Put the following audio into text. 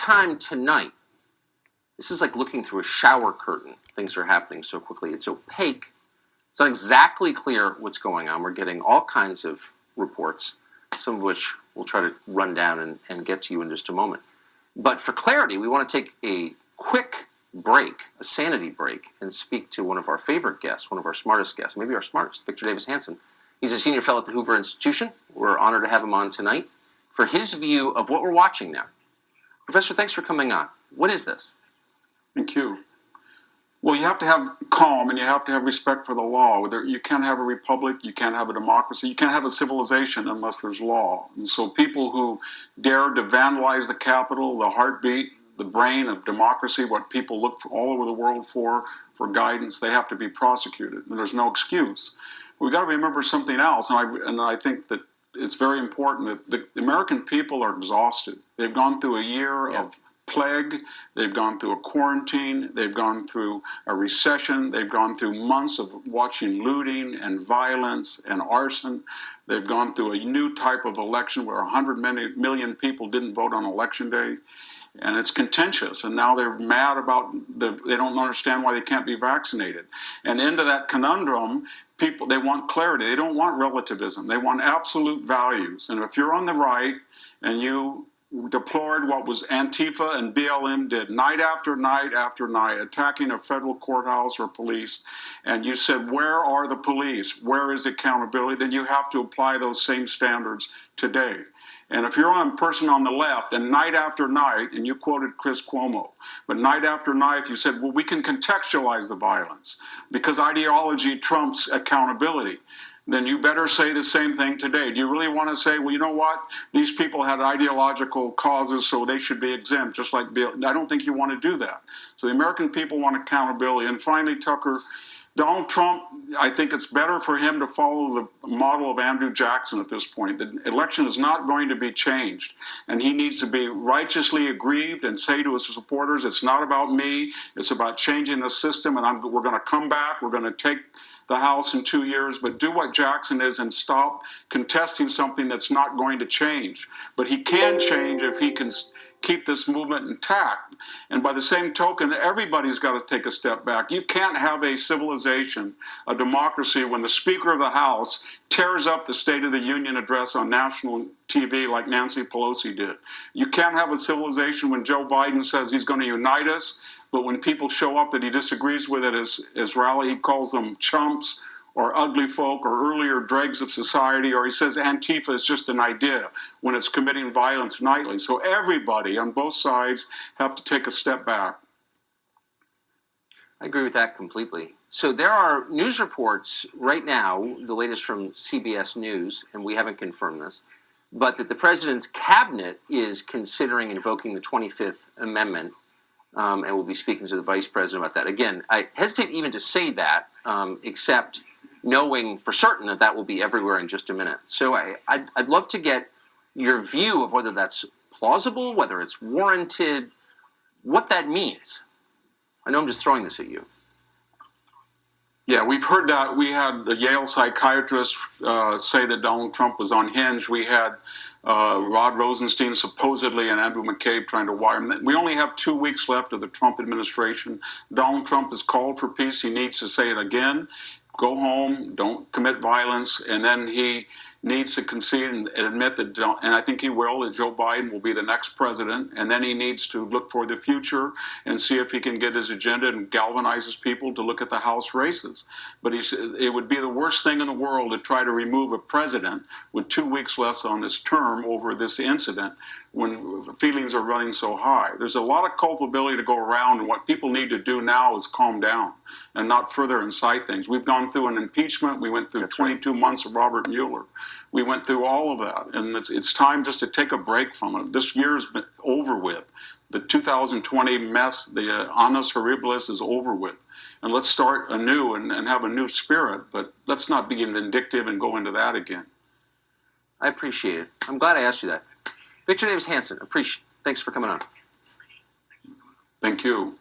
time tonight, this is like looking through a shower curtain. Things are happening so quickly. It's opaque. It's not exactly clear what's going on. We're getting all kinds of reports, some of which we'll try to run down and get to you in just a moment. But for clarity, we want to take a quick break, a sanity break, and speak to one of our favorite guests, one of our smartest guests, maybe our smartest, David Hanson. He's a senior fellow at the Hoover Institution. We're honored to have him on tonight for his view of what we're watching now. Professor, thanks for coming on. What is this? Thank you. Well, you have to have calm and you have to have respect for the law. You can't have a republic, you can't have a democracy, you can't have a civilization unless there's law. And so people who dare to vandalize the Capitol, the heartbeat, the brain of democracy, what people look for all over the world for guidance, they have to be prosecuted. And there's no excuse. We've got to remember something else, and I think that it's very important that the American people are exhausted. They've gone through a year of plague, they've gone through a quarantine, they've gone through a recession, they've gone through months of watching looting and violence and arson. They've gone through a new type of election where 100 million people didn't vote on election day. And it's contentious, and now they're mad about they don't understand why they can't be vaccinated. And into that conundrum, people, they want clarity. They don't want relativism. They want absolute values. And if you're on the right and you deplored what was Antifa and BLM did night after night after night, attacking a federal courthouse or police, and you said, where are the police? Where is accountability? Then you have to apply those same standards today. And if you're a person on the left, and night after night, and you quoted Chris Cuomo, but night after night you said, well, we can contextualize the violence because ideology trumps accountability, then you better say the same thing today. Do you really want to say, well, you know what? These people had ideological causes, so they should be exempt, just like Bill. I don't think you want to do that. So the American people want accountability. And finally, Tucker, Donald Trump, I think it's better for him to follow the model of Andrew Jackson at this point. The election is not going to be changed, and he needs to be righteously aggrieved and say to his supporters, it's not about me, it's about changing the system, and we're going to come back, we're going to take the House in 2 years, but do what Jackson is and stop contesting something that's not going to change. But he can change if he can keep this movement intact. And by the same token, everybody's got to take a step back. You can't have a civilization, a democracy, when the Speaker of the House tears up the State of the Union address on national TV like Nancy Pelosi did. You can't have a civilization when Joe Biden says he's going to unite us, but when people show up that he disagrees with at his rally, he calls them chumps or ugly folk or earlier dregs of society, or he says Antifa is just an idea when it's committing violence nightly. So everybody on both sides have to take a step back. I agree with that completely. So there are news reports right now, the latest from CBS News, and we haven't confirmed this, but that the president's cabinet is considering invoking the 25th Amendment, and we'll be speaking to the vice president about that. Again, I hesitate even to say that, except knowing for certain that that will be everywhere in just a minute. So I'd love to get your view of whether that's plausible, whether it's warranted, what that means. I know I'm just throwing this at you. Yeah, we've heard that. We had the Yale psychiatrist say that Donald Trump was unhinged. We had Rod Rosenstein supposedly and Andrew McCabe trying to wire him. We only have 2 weeks left of the Trump administration. Donald Trump has called for peace. He needs to say it again. Go home, don't commit violence, and then he needs to concede and admit that, and I think he will, that Joe Biden will be the next president, and then he needs to look for the future and see if he can get his agenda and galvanize his people to look at the House races. But it would be the worst thing in the world to try to remove a president with 2 weeks less on his term over this incident when feelings are running so high. There's a lot of culpability to go around, and what people need to do now is calm down and not further incite things. We've gone through an impeachment. We went through 22 months of Robert Mueller. We went through all of that, and it's time just to take a break from it. This year's been over with. The 2020 mess, the annus horribilis is over with. And let's start anew and have a new spirit, but let's not be vindictive and go into that again. I appreciate it. I'm glad I asked you that. David Hanson, appreciate it. Thanks for coming on. Thank you.